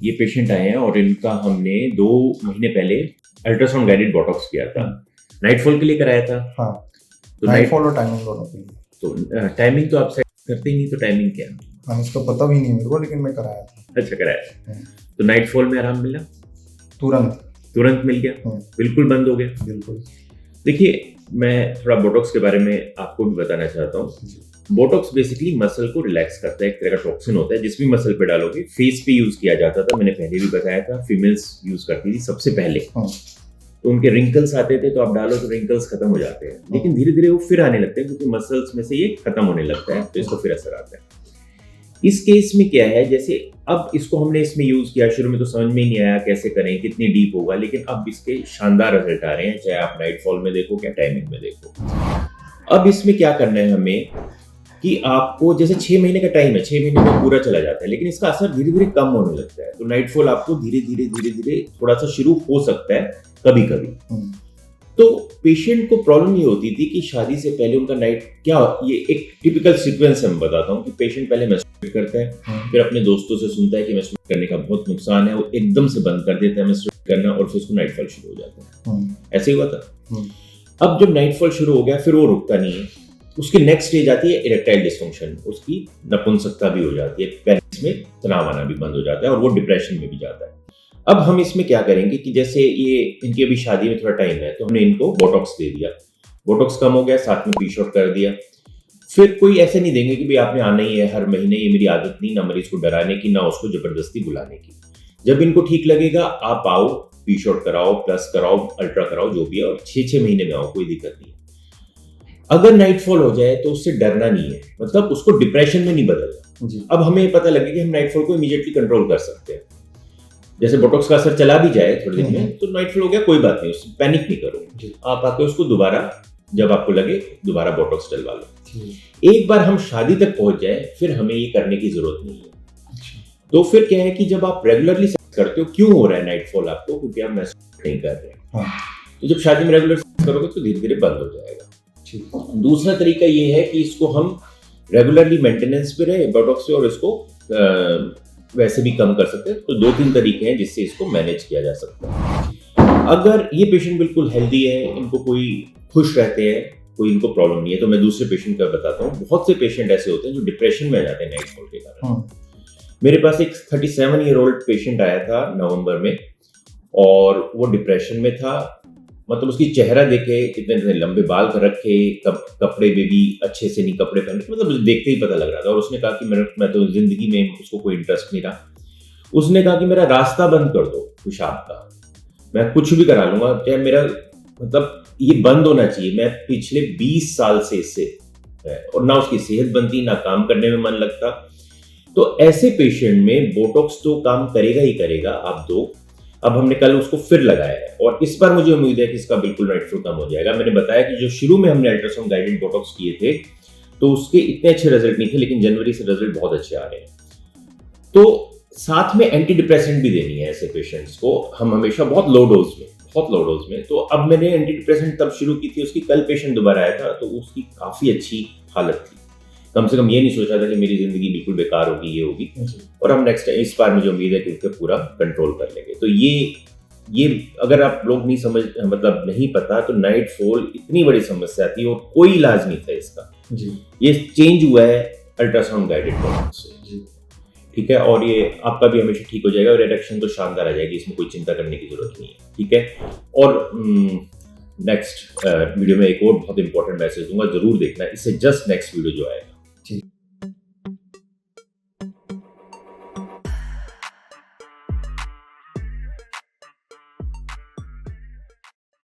ये पेशेंट आए हैं और इनका हमने 2 महीने पहले अल्ट्रासाउंड गाइडेड बोटॉक्स किया था। नाइटफॉल के लिए कराया था। हाँ, तो नाइटफॉल और टाइमिंग दोनों के लिए। तो टाइमिंग तो आप सेट करते ही नहीं, तो टाइमिंग क्या? हाँ, इसका पता भी नहीं मेरे को, लेकिन मैं कराया था। अच्छा, कराया। तो नाइटफॉल में आराम मिला? तुरंत मिल गया, बिल्कुल बंद हो गया। बिल्कुल। देखिए, मैं थोड़ा बोटॉक्स के बारे में आपको भी बताना चाहता हूँ। बोटॉक्स बेसिकली मसल को रिलैक्स करता है, एक तरह का टॉक्सिन होता है जिस भी मसल पे डालोगे। फेस पे यूज किया जाता था, मैंने पहले भी बताया था, फीमेल्स यूज करती थी सबसे पहले। तो उनके रिंकल्स आते थे, तो आप डालो तो रिंकल्स खत्म हो जाते हैं, लेकिन धीरे धीरे वो फिर आने लगते हैं क्योंकि मसल्स में से ये खत्म होने लगता है, तो इसको फिर असर आता है। इस केस में क्या है, जैसे अब इसको हमने इसमें यूज किया, शुरू में तो समझ में ही नहीं आया कैसे करें, कितनी डीप होगा, लेकिन अब इसके शानदार रिजल्ट आ रहे हैं, चाहे आप नाइटफॉल में देखो क्या टाइमिंग में देखो। अब इसमें क्या करना है हमें कि आपको, जैसे 6 महीने का टाइम है, 6 महीने में पूरा चला जाता है, लेकिन इसका असर धीरे धीरे कम होने लगता है। तो नाइटफॉल आपको धीरे धीरे थोड़ा सा शुरू हो सकता है कभी कभी। तो पेशेंट को प्रॉब्लम ये होती थी कि शादी से पहले उनका नाइट क्या, ये एक टिपिकल सीक्वेंस मैं बताता हूँ कि पेशेंट पहले मैस्टरबेट करता है, फिर अपने दोस्तों से सुनता है कि मैस्टरबेट करने का बहुत नुकसान है, वो एकदम से बंद कर देता है मैस्टरबेट करना, और फिर उसको नाइटफॉल शुरू हो जाता है। ऐसे ही हुआ था। अब जब नाइटफॉल शुरू हो गया, फिर वो रुकता नहीं है, उसकी नेक्स्ट स्टेज आती है इरेक्टाइल डिस्फंक्शन, उसकी नपुंसकता भी हो जाती है, पेनिस में तनाव आना भी बंद हो जाता है, और वो डिप्रेशन में भी जाता है। अब हम इसमें क्या करेंगे कि जैसे ये इनकी अभी शादी में थोड़ा टाइम है, तो हमने इनको बोटॉक्स दे दिया, बोटॉक्स कम हो गया, साथ में पी शॉट कर दिया। फिर कोई ऐसे नहीं देंगे कि भाई आपने आना ही है हर महीने, ये मेरी आदत नहीं, ना मरीज को डराने की, ना उसको जबरदस्ती बुलाने की। जब इनको ठीक लगेगा आप आओ, पी शॉट कराओ, प्लस कराओ, अल्ट्रा कराओ, जो भी है, और 6-6 महीने में आओ, कोई दिक्कत नहीं है। अगर नाइटफॉल हो जाए तो उससे डरना नहीं है, मतलब उसको डिप्रेशन में नहीं बदलना। अब हमें पता लगे कि हम नाइटफॉल को इमीडिएटली कंट्रोल कर सकते हैं, जैसे बोटॉक्स का असर चला भी जाए थोड़े दिन में, तो नाइटफॉल हो गया, कोई बात नहीं, उससे पैनिक नहीं करो, आप आके उसको दोबारा जब आपको लगे दोबारा बोटॉक्स डलवा लो। एक बार हम शादी तक पहुंच जाए फिर हमें ये करने की जरूरत नहीं है। तो फिर क्या है कि जब आप रेगुलरली सेक्स करते हो, क्यों हो रहा है नाइटफॉल आपको, क्योंकि आप मैस्टरबेट नहीं कर रहे हैं। तो जब शादी में रेगुलर सेक्स करोगे तो धीरे धीरे बंद हो जाएगा। दूसरा तरीका ये है कि इसको हम रेगुलरली मेंटेनेंस पे रहे बोटॉक्स से, और इसको वैसे भी कम कर सकते हैं। तो 2-3 तरीके हैं जिससे इसको मैनेज किया जा सकता है। अगर ये पेशेंट बिल्कुल हेल्दी है, इनको कोई खुश रहते हैं, कोई इनको प्रॉब्लम नहीं है, तो मैं दूसरे पेशेंट का बताता हूँ। बहुत से पेशेंट ऐसे होते हैं जो डिप्रेशन में आ जाते हैं नाइटफॉल के कारण। मेरे पास एक 37 ईयर ओल्ड पेशेंट आया था नवंबर में, और वो डिप्रेशन में था, मतलब उसकी चेहरा देखे, इतने लंबे बाल कर रखे, कपड़े में भी अच्छे से नहीं कपड़े पहने, मतलब मुझे देखते ही पता लग रहा था। और उसने कहा कि मैं तो जिंदगी में उसको कोई इंटरेस्ट नहीं रहा। उसने कहा कि मेरा रास्ता बंद कर दो पेशाब का, मैं कुछ भी करा लूंगा, चाहे मेरा, मतलब ये बंद होना चाहिए। मैं पिछले 20 साल से इससे, और ना उसकी सेहत बनती, ना काम करने में मन लगता। तो ऐसे पेशेंट में बोटॉक्स तो काम करेगा ही करेगा, आप दो। अब हमने कल उसको फिर लगाया है, और इस बार मुझे उम्मीद है कि इसका बिल्कुल नाइटफॉल कम हो जाएगा। मैंने बताया कि जो शुरू में हमने अल्ट्रासाउंड गाइडेड बोटॉक्स किए थे, तो उसके इतने अच्छे रिजल्ट नहीं थे, लेकिन जनवरी से रिजल्ट बहुत अच्छे आ रहे हैं। तो साथ में एंटी डिप्रेसेंट भी देनी है ऐसे पेशेंट्स को, हम हमेशा बहुत लो डोज में। तो अब मैंने एंटी डिप्रेसेंट तब शुरू की थी, उसकी कल पेशेंट दोबारा आया था, तो उसकी काफी अच्छी हालत थी। कम से कम ये नहीं सोचा था कि मेरी जिंदगी बिल्कुल बेकार होगी, ये होगी। और हम नेक्स्ट इस बार मुझे उम्मीद है कि इसको पूरा कंट्रोल कर लेंगे। तो ये अगर आप लोग नहीं समझ, मतलब नहीं पता, तो नाइटफॉल इतनी बड़ी समस्या थी और कोई इलाज नहीं था इसका। ये चेंज हुआ है अल्ट्रासाउंड गाइडेड बोटॉक्स से, ठीक है। और ये आपका भी हमेशा ठीक हो जाएगा, और इरेक्शन तो शानदार आ जाएगी, इसमें कोई चिंता करने की जरूरत नहीं है, ठीक है। और नेक्स्ट वीडियो में एक और बहुत इंपॉर्टेंट मैसेज दूंगा, जरूर देखना, इससे जस्ट नेक्स्ट वीडियो जो आएगा।